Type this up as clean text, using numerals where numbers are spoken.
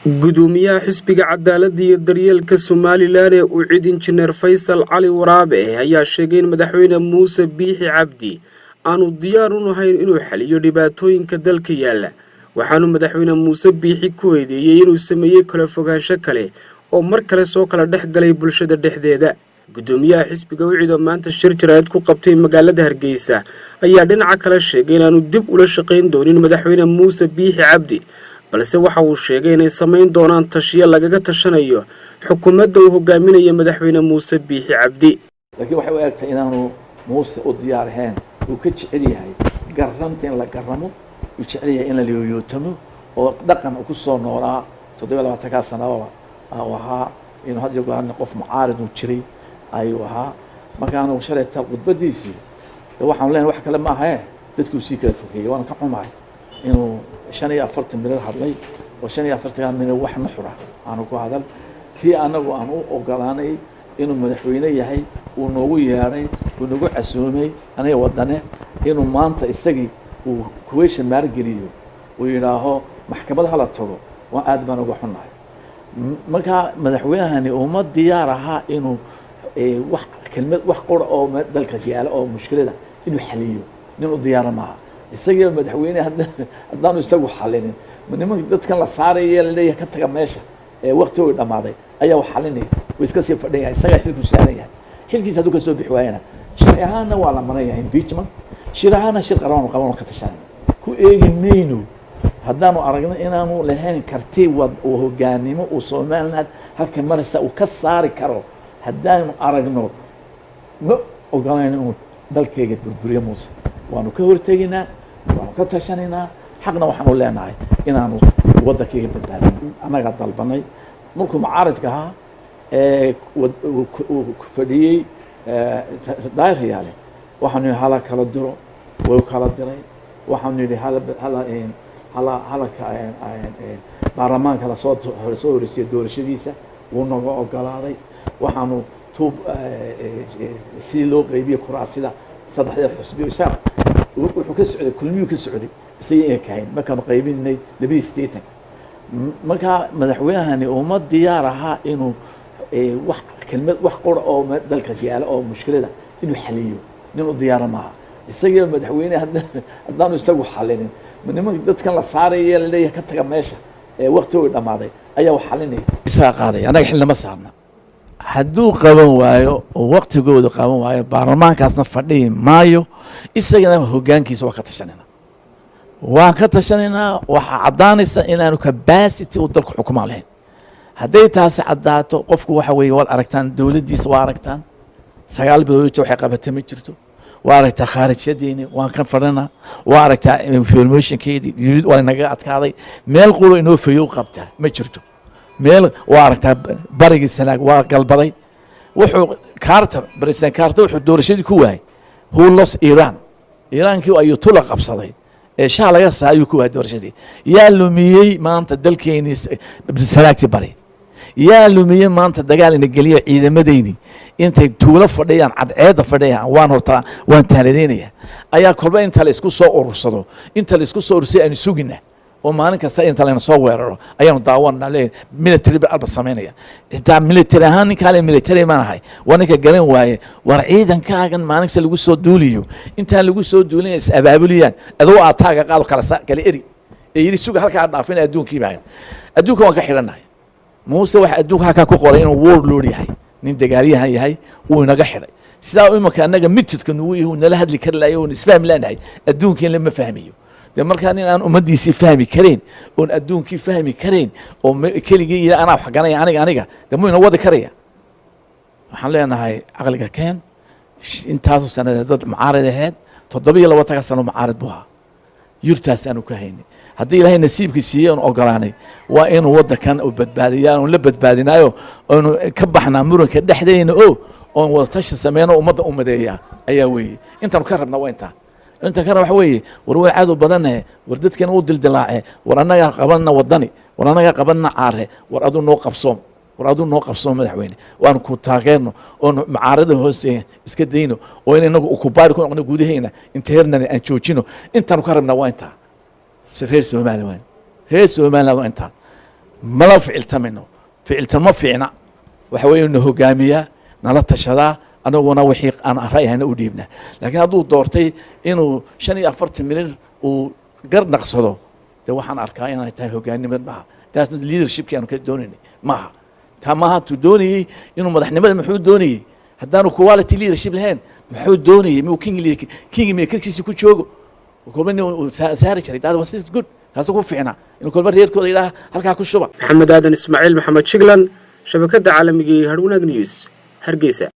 gudoomiyaha xisbiga cadaaladda iyo daryeelka Somaliland ee uu cid injineer Faysal Cali Waraabe ayaa sheegay in madaxweyne Muuse Biixi Cabdi aanu diyaar u ahayn inuu xaliyo dhibaatooyinka dalka yaala waxaanu madaxweyne Muuse Biixi ku weydiiyay inuu sameeyay kala fogaansho kale oo mar kale soo kala dhaxgalay bulshada dhexdeeda gudoomiyaha xisbiga uu ciidan maanta shir jiraad ku qabtay magaalada Hargeysa ayaa dhinaca kale sheegay inaanu dib ula shaqeyn doonin madaxweyne Muuse Biixi Cabdi balse waxa uu sheegay inay sameyn doonaan tashiyo lagaga tashanayo xukuumadda uu hogaaminayo madaxweyne Muuse Biixi Cabdi laakiin waxa uu eegtay inaanu Muuse u diyaar ahayn uu ka jecel yahay garanta in la garamo uu jecel yahay in la leeyootamo oo dhaqan ku soo noolaa 27 sano waxa inuu had iyo goor qof mucaarid u jiray ayuu ahaa markaan uu shareeyay khudbadiisii waxaan leenahay wax kale ma aha dadku si kala fogeeyay waan ka xumahay inuu 45 milyan hadlay oo 45 milyan wax nuxura aanu ku hadal kii anagu aan u ogolaanay inuu madaxweyne yahay uu noogu yeeray uu nagu casuumay aniga wadane inuu maanta isagii uu question mark geliyo uu yiraaho maxkamad hala tago waa aad baan uga xunahay marka madaxweynahani uma diyaar aha inuu wax kelmad wax qor oo dalka yaala oo mushkilada inuu xaliyo nin u diyaar ma aha isagii madaxweyne haddaan isagu xalinin niman dadkan la saarayay leeyahay ka taga meesha waqti uu dhamaaday ayaa wax xalinay way iska sii fadhiyay isaga xilku saaran yahay xilkiisa haduu ka soo bixi waayana sharci ahaanna waa la maray impeachment shirahana shir qaran qaban ka tashan ku eeginayno haddaanu aragno inaanu lahayn karti wad oo hogaanimo oo Soomaaliland halka maraysa uu ka saari karo haddaanu aragno ma ogolayno dalkeega burburiyo Muuse waanu ka hortaginaa waanu ka tashanina xaqna waxaanu leenahay inaanu waddankeega badbaadino anaga dalbanay markuu mucaaradka ahaa ku fadhiyay daayirayaale waxaanu hala kala diro way kala diray waxaanu yiri hala baarlamaanka la soo horeysay doorashadiisa wuu naga ogolaaday waxaanu tuub si loo qaybiyo kuraasida saddexda xusbi wuxuu ka socday kulmiyu ka socday isagii kayn markaan qaybinay 2 marka madaxweynahani uma diyaar aha inuu wax kelmad wax qor oo dalka yaala oo mushkilada inuu xaliyo nin u diyaar ma aha isagii madaxweyne haddaan isagu xalinin niman dadkan la saarayay leeyahay ka taga meesha waqti uu dhamaaday ayaa wax xalinay isaa qaaday anaga xilnama saarna hadduu qaban waayo oo waqtigooda qaban waayo baarlamaankaasna fadhiyi maayo isagana hoggaankiisa waa ka tashanayna waxa cadaanaysa inaanu capacity u dalka xukuuma lahayn hadday taasi cadaato qofku waxa weeye wal aragtaan dawladdiisa waa aragtaan 9 bilood waxay qabatay ma jirto waa aragtaa khaarijyadeena waan ka fadhana waa aragtaa informationkeedii waa naga adkaaday meel qolo inoo fayow qabta ma jirto meel waa aragtaa barigii sanaag waa galbaday wuxuu president Carter wuxuu doorashadii ku waayay who lost Iran-kii ayuu tula qabsaday shaah laga saayuu ku waayay doorashadii yaa lumiyay maanta dalkeenii sanaagti bari yaa lumiyay maanta dagaal in galiyo ciidamadeeni intay tuulo fadhiyaan cadceeda fadhiyaan waan taaladeynaya ayaa kolba inta la isku soo urursado inta la isku soo urursay aan sugina oo maalin kasta inta la soo weeraro ayaanu daawanaa military alba sameynaya inta military ahaan kale military maanahay wanaka garan waaye war ciidankaagan maalin kasta lagu soo duuliyo inta lagu soo duulinay is abaabuliyaan adoo aataaga qaado kala eri yiri suuga halka dhaafin adduunkii baa adduunka waan ka xiranahay Muuse waxa adduunka ka ku qoray inuu warlord yahay nin dagaalyahan yahay uu inaga xiray sidaa uu imaka anaga mididka nugu yahay nala hadli karlaayo oo isfahm leenahay adduunka lama fahmiyo markaan aan umadiisi fahmi kareen oo adduunkii fahmi kareen oo keligii ila ana wax ganay aniga damuyna wada karaya waxaan leenahay aqliga keen intaas sanadood mucaarad ahayd 27 sano mucaarad buu ahaa yurtaas aanu ka haynay haddii ilaahay nasiibkiisa siiyay oo ogolaanay waa inuu waddankan u badbaadiyaan oo la badbaadinayo oo ka baxnaa muranka dhexdeena oo wada tashi sameeyno ummadda umadeeya ayaa weeye intaan ka rabna waa inta kana wax weeye war caado badan war dadkan uu dildilaace war anaga qabanna wadani war anaga qabanna caare war adu noo qabsoon madaxweyne waan ku taageerno oo mucaarada hoose iska deyno oo inagu ku baari ku noqono gudaheena inteerna aan joojino intaan ka rabna waa inta reer Soomaaliland waa inta mala ficiltamino ficiltamo fiicna waxa weeye inuu hogaamiyaa nala tashadaa anaguna wixii aan ra'yahayna u dhiibna laakiin hadduu doortay inuu 45 milyan uu gar naqsado de waxaan arkaa inay tahay hogaanimad maaha taas leadership aan ka doonaynay maaha tamaha tu doonayay inuu madaxnimada muxuu doonayay haddaanu quality leadership lahayn muxuu doonayay muu king meekarkiisa ku joogo kolbani saari jiray that was good taas ku fiicna inuu kolba reerkooda ilaa halkaa ku shuba maxamed aadan ismaaciil maxamed shiglan shabakada caalamiga ee Harwanaag News Hargeysa.